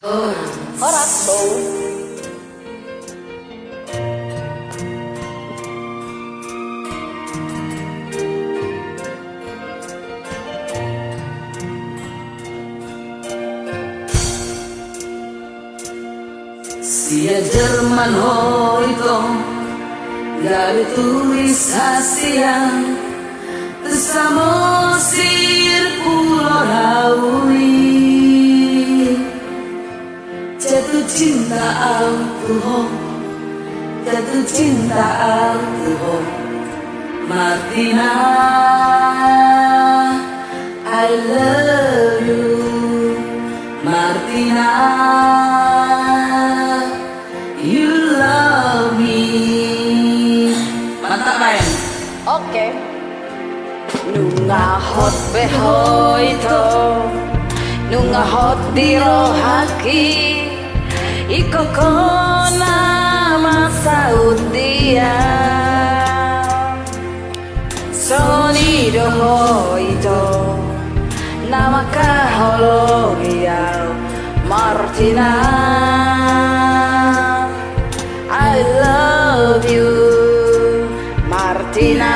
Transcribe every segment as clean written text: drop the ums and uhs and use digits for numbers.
Horas bau. Sia Jerman hoito gawe tulis hasian tersamosir pulau Rawi jatuh cinta aku jatuh cinta aku Martina I love you Martina you love me. Mantap main. Oke. Nunga hot behoito, nunga hot dirohaki, iko kona masaudia. Sonido hoito, nama kahologia, Martina. I love you, Martina.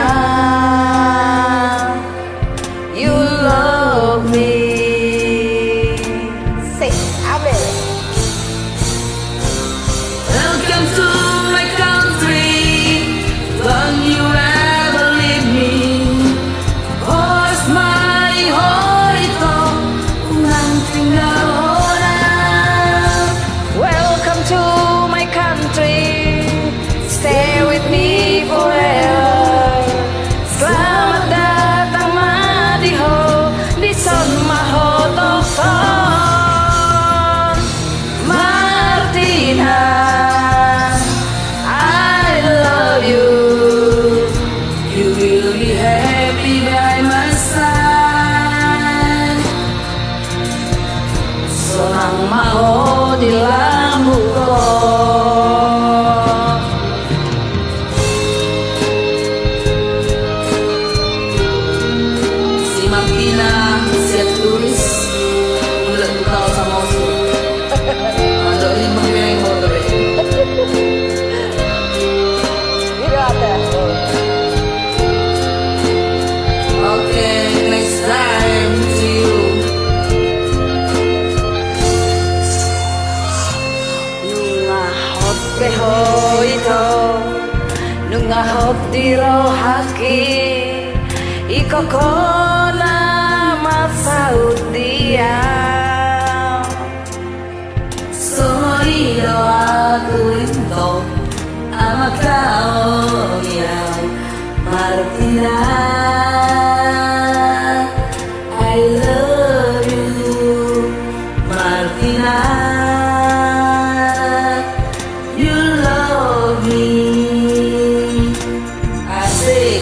You love me. Say, Abel. Welcome to my country. Don't you ever leave me. Horse my hoito, unang tinggal orang. Welcome to my country. Stay with me forever. Selamat datang Madiho di Son Mahotokton. Martina, I love you. You will be happy by my side. Sonang maho di lambuko. Si Martina siap tulis mulai tahu sama usul. Mando ini mengenai motor ini. Tidak ada. Okay, next time see you. Nunga hot behoito, nunga hot dirohaki, iko kona masaudia. Sonido aku itu ama kau yang Martina. I love you Martina. You love me. Asik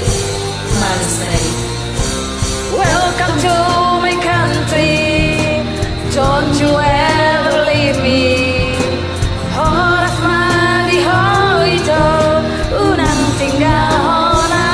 manis nih. Welcome to my country. Don't you ever leave me. Horas madihoito, unang tinggal hona.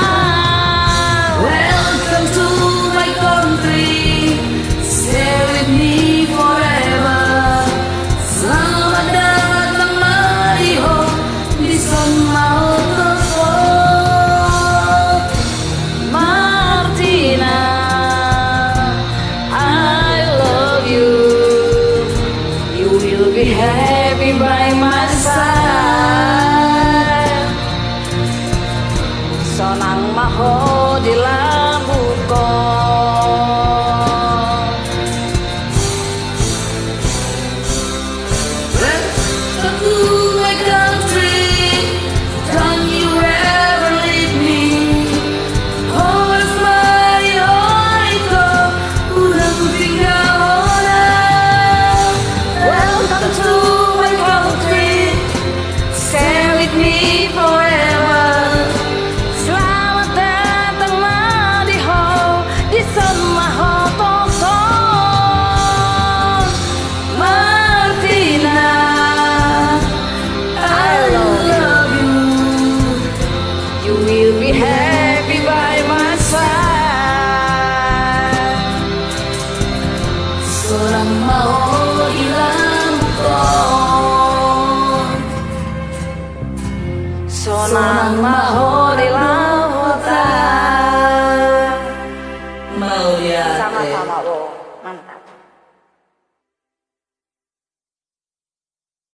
Mahal di lautan. Mau lihat Sama-sama, Bo. Mantap.